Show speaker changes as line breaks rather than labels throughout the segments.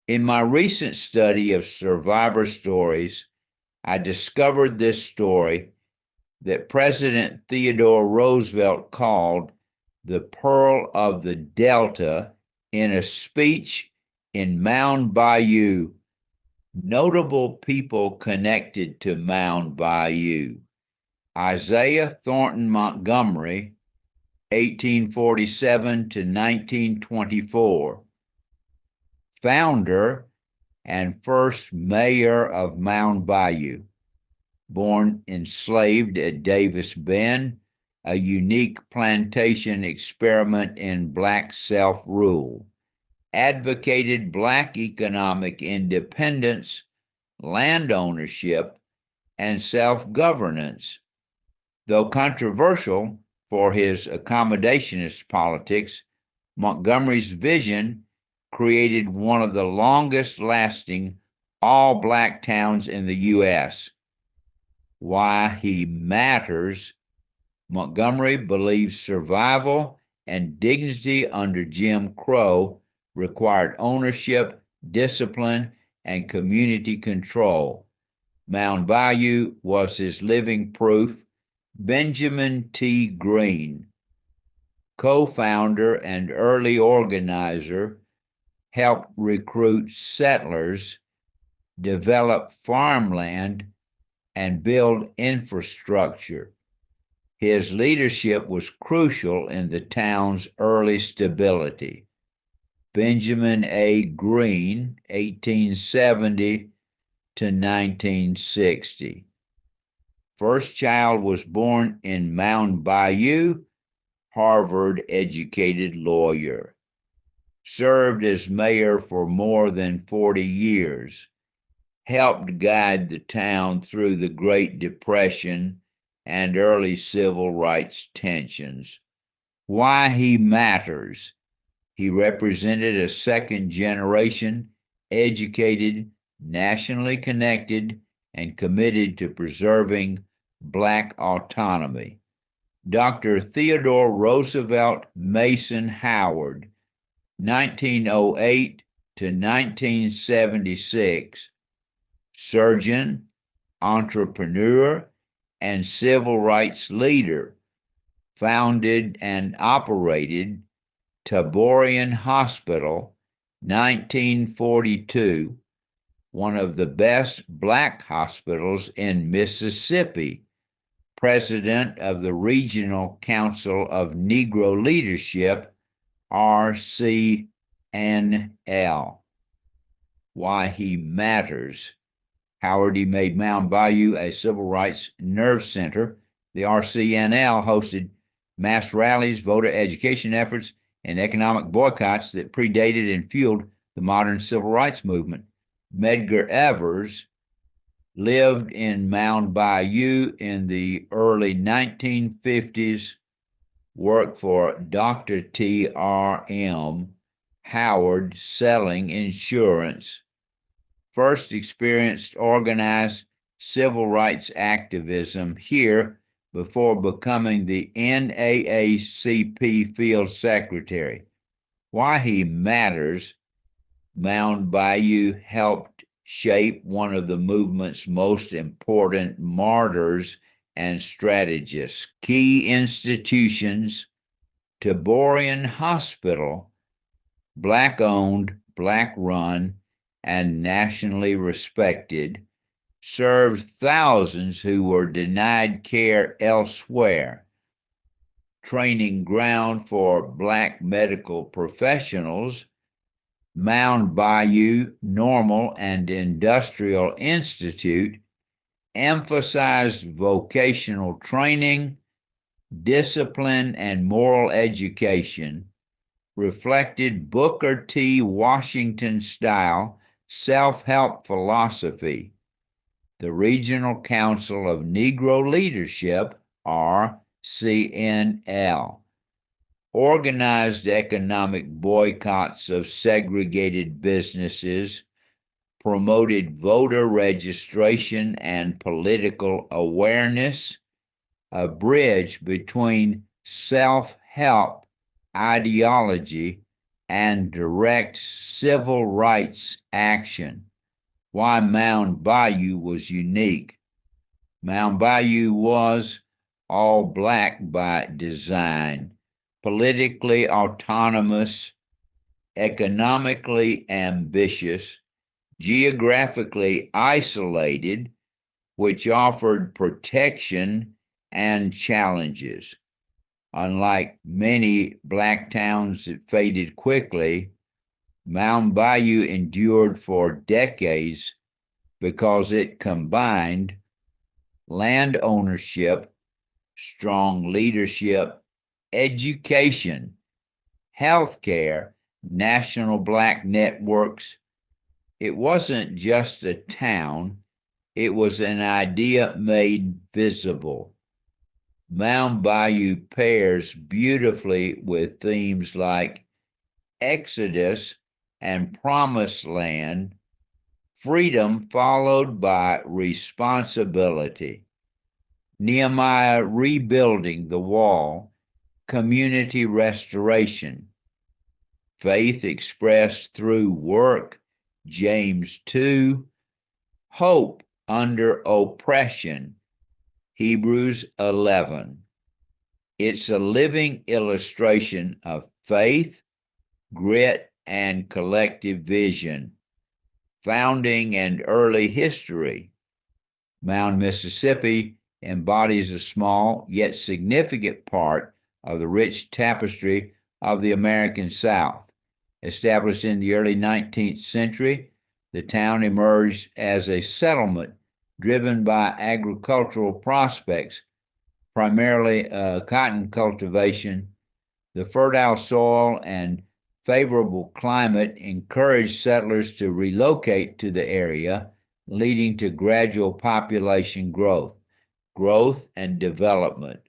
In my recent study of survivor stories, I discovered this story that President Theodore Roosevelt called the Pearl of the Delta in a speech in Mound Bayou. Notable people connected to Mound Bayou: Isaiah Thornton Montgomery, 1847 to 1924, founder and first mayor of Mound Bayou, born enslaved at Davis Bend, a unique plantation experiment in Black self-rule, advocated Black economic independence, land ownership, and self-governance. Though controversial for his accommodationist politics, Montgomery's vision created one of the longest-lasting all-Black towns in the U.S. Why he matters: Montgomery believes survival and dignity under Jim Crow required ownership, discipline, and community control. Mound Bayou was his living proof. Benjamin T. Green, co-founder and early organizer, helped recruit settlers, develop farmland, and build infrastructure. His leadership was crucial in the town's early stability. Benjamin A. Green, 1870 to 1960. First child was born in Mound Bayou, Harvard-educated lawyer. Served as mayor for more than 40 years. Helped guide the town through the Great Depression and early civil rights tensions. Why he matters: he represented a second-generation, educated, nationally connected, and committed to preserving Black autonomy. Dr. Theodore Roosevelt Mason Howard, 1908 to 1976, surgeon, entrepreneur, and civil rights leader, founded and operated Taborian Hospital, 1942, one of the best Black hospitals in Mississippi, president of the Regional Council of Negro Leadership, RCNL. Why he matters: Howard made Mound Bayou a civil rights nerve center. The RCNL hosted mass rallies, voter education efforts, and economic boycotts that predated and fueled the modern civil rights movement. Medgar Evers lived in Mound Bayou in the early 1950s, worked for Dr. T.R.M. Howard selling insurance. First experienced organized civil rights activism here before becoming the NAACP field secretary. Why he matters: Mound Bayou helped shape one of the movement's most important martyrs and strategists. Key institutions: Taborian Hospital, Black-owned, Black-run, and nationally respected, served thousands who were denied care elsewhere. Training ground for Black medical professionals, Mound Bayou Normal and Industrial Institute emphasized vocational training, discipline, and moral education, reflected Booker T. Washington-style self-help philosophy. The Regional Council of Negro Leadership, RCNL, organized economic boycotts of segregated businesses, promoted voter registration and political awareness, a bridge between self-help ideology and direct civil rights action. Why Mound Bayou was unique. Mound Bayou was all black by design, politically autonomous, economically ambitious, geographically isolated, which offered protection and challenges. Unlike many black towns that faded quickly, Mound Bayou endured for decades because it combined land ownership, strong leadership, education, healthcare, national black networks. It wasn't just a town, it was an idea made visible. Mound Bayou pairs beautifully with themes like Exodus and Promised Land, freedom followed by responsibility, Nehemiah rebuilding the wall, community restoration, faith expressed through work, James 2, hope under oppression, Hebrews 11. It's a living illustration of faith, grit, and collective vision, founding and early history. Mound, Mississippi embodies a small yet significant part of the rich tapestry of the American South. Established in the early 19th century, the town emerged as a settlement driven by agricultural prospects, primarily cotton cultivation. The fertile soil and favorable climate encouraged settlers to relocate to the area, leading to gradual population growth and development.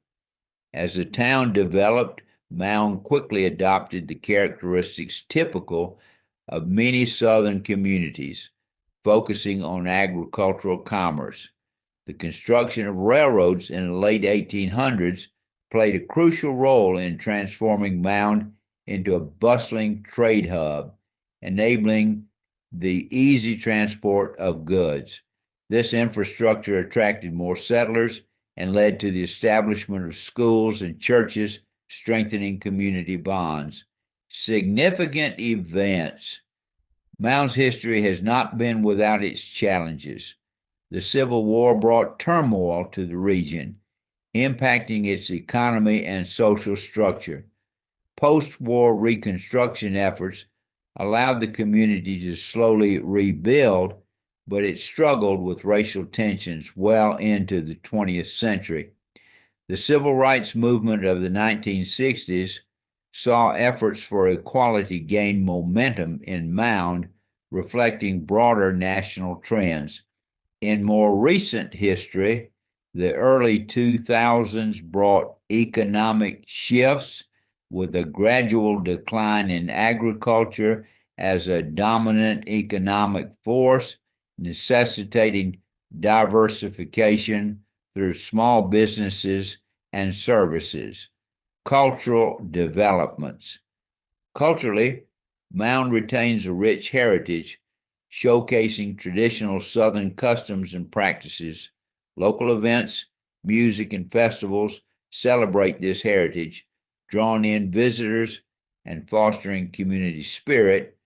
As the town developed, Mound quickly adopted the characteristics typical of many southern communities, focusing on agricultural commerce. The construction of railroads in the late 1800s played a crucial role in transforming Mound into a bustling trade hub, enabling the easy transport of goods. This infrastructure attracted more settlers and led to the establishment of schools and churches, strengthening community bonds. Significant events. Mound's history has not been without its challenges. The Civil War brought turmoil to the region, impacting its economy and social structure. Post-war reconstruction efforts allowed the community to slowly rebuild, but it struggled with racial tensions well into the 20th century. The civil rights movement of the 1960s saw efforts for equality gain momentum in Mound, reflecting broader national trends. In more recent history, the early 2000s brought economic shifts with a gradual decline in agriculture as a dominant economic force, necessitating diversification through small businesses and services. Cultural developments. Culturally, Mound retains a rich heritage, showcasing traditional Southern customs and practices. Local events, music, and festivals celebrate this heritage, drawing in visitors and fostering community spirit.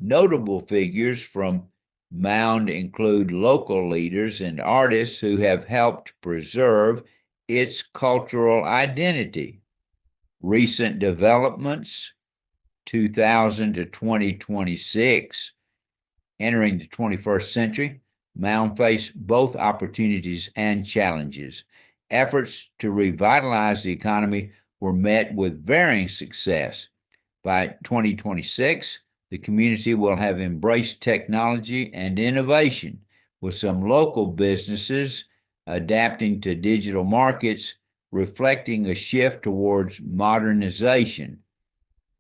Notable figures from Mound include local leaders and artists who have helped preserve its cultural identity. Recent developments, 2000 to 2026. Entering the 21st century, Mound faced both opportunities and challenges. Efforts to revitalize the economy were met with varying success. By 2026, the community will have embraced technology and innovation, with some local businesses adapting to digital markets, reflecting a shift towards modernization.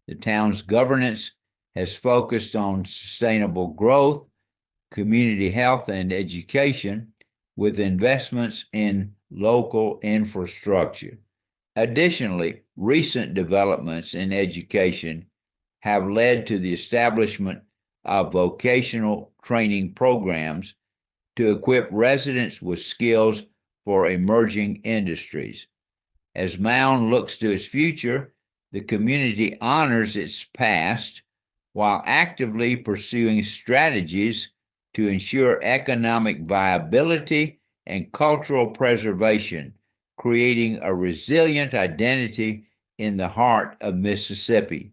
The town's governance has focused on sustainable growth, community health, and education, with investments in local infrastructure. Additionally, recent developments in education have led to the establishment of vocational training programs to equip residents with skills for emerging industries. As Mound looks to its future, the community honors its past while actively pursuing strategies to ensure economic viability and cultural preservation, creating a resilient identity in the heart of Mississippi.